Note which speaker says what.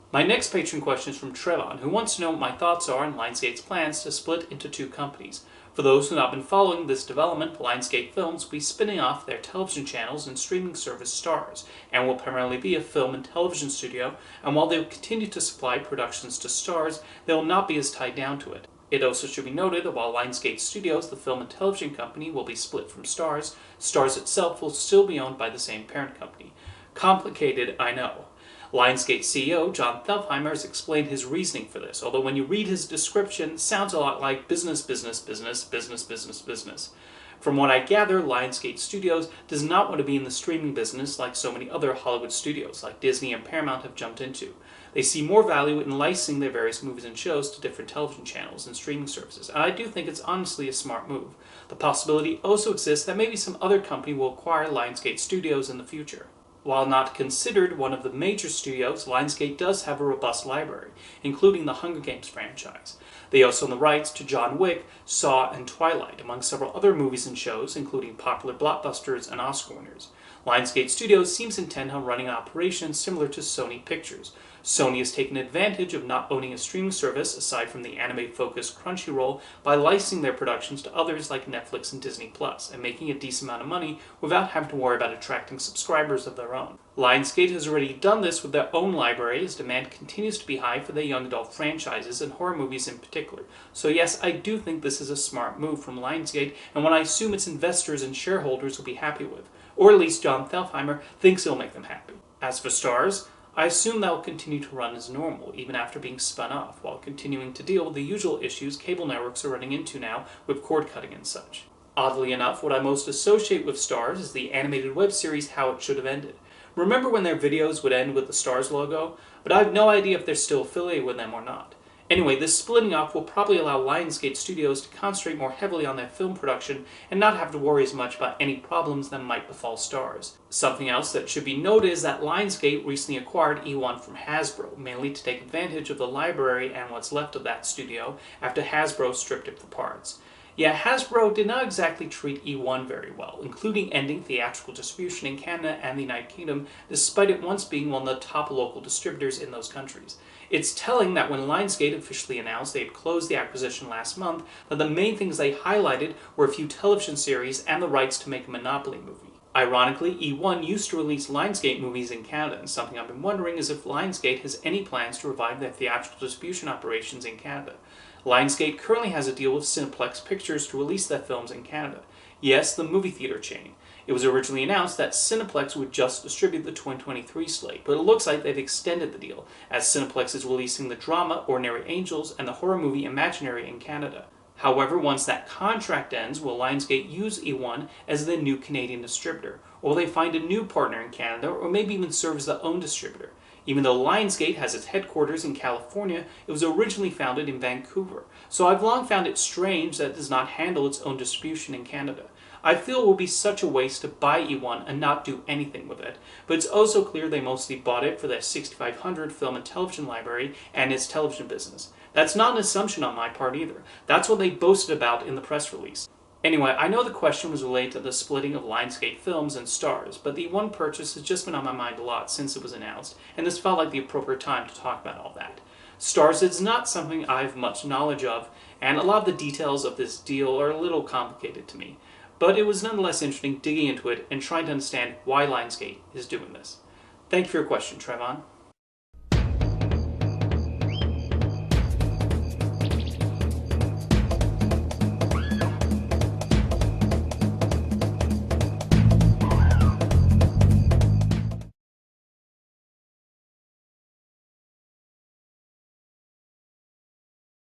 Speaker 1: My next patron question is from Trevon, who wants to know what my thoughts are on Lionsgate's plans to split into two companies. For those who have not been following this development, Lionsgate Films will be spinning off their television channels and streaming service Starz, and will primarily be a film and television studio, and while they will continue to supply productions to Starz, they will not be as tied down to it. It also should be noted that while Lionsgate Studios, the film and television company, will be split from Starz, Starz itself will still be owned by the same parent company. Complicated, I know. Lionsgate CEO John Thalheimer has explained his reasoning for this, although when you read his description, it sounds a lot like business, business, business, business, business, business. From what I gather, Lionsgate Studios does not want to be in the streaming business like so many other Hollywood studios like Disney and Paramount have jumped into. They see more value in licensing their various movies and shows to different television channels and streaming services, and I do think it's honestly a smart move. The possibility also exists that maybe some other company will acquire Lionsgate Studios in the future. While not considered one of the major studios, Lionsgate does have a robust library, including the Hunger Games franchise. They also own the rights to John Wick, Saw, and Twilight, among several other movies and shows, including popular blockbusters and Oscar winners. Lionsgate Studios seems intent on running operations similar to Sony Pictures. Sony has taken advantage of not owning a streaming service aside from the anime-focused Crunchyroll by licensing their productions to others like Netflix and Disney Plus, and making a decent amount of money without having to worry about attracting subscribers of their own. Lionsgate has already done this with their own library as demand continues to be high for their young adult franchises and horror movies in particular. So yes, I do think this is a smart move from Lionsgate, and one I assume its investors and shareholders will be happy with. Or at least John Thalheimer thinks it'll make them happy. As for Starz, I assume that will continue to run as normal, even after being spun off, while continuing to deal with the usual issues cable networks are running into now with cord cutting and such. Oddly enough, what I most associate with Starz is the animated web series How It Should Have Ended. Remember when their videos would end with the Starz logo? But I have no idea if they're still affiliated with them or not. Anyway, this splitting off will probably allow Lionsgate Studios to concentrate more heavily on their film production and not have to worry as much about any problems that might befall Starz. Something else that should be noted is that Lionsgate recently acquired eOne from Hasbro, mainly to take advantage of the library and what's left of that studio after Hasbro stripped it for parts. Yeah, Hasbro did not exactly treat eOne very well, including ending theatrical distribution in Canada and the United Kingdom, despite it once being one of the top local distributors in those countries. It's telling that when Lionsgate officially announced they had closed the acquisition last month, that the main things they highlighted were a few television series and the rights to make a Monopoly movie. Ironically, eOne used to release Lionsgate movies in Canada, and something I've been wondering is if Lionsgate has any plans to revive their theatrical distribution operations in Canada. Lionsgate currently has a deal with Cineplex Pictures to release their films in Canada. Yes, the movie theater chain. It was originally announced that Cineplex would just distribute the 2023 slate, but it looks like they've extended the deal, as Cineplex is releasing the drama Ordinary Angels and the horror movie Imaginary in Canada. However, once that contract ends, will Lionsgate use eOne as their new Canadian distributor? Or will they find a new partner in Canada, or maybe even serve as their own distributor? Even though Lionsgate has its headquarters in California, it was originally founded in Vancouver, so I've long found it strange that it does not handle its own distribution in Canada. I feel it would be such a waste to buy eOne and not do anything with it, but it's also clear they mostly bought it for their 6,500 film and television library and its television business. That's not an assumption on my part either. That's what they boasted about in the press release. Anyway, I know the question was related to the splitting of Lionsgate Films and Starz, but the eOne purchase has just been on my mind a lot since it was announced, and this felt like the appropriate time to talk about all that. Starz is not something I have much knowledge of, and a lot of the details of this deal are a little complicated to me. But it was nonetheless interesting digging into it and trying to understand why Lionsgate is doing this. Thank you for your question, Trevon.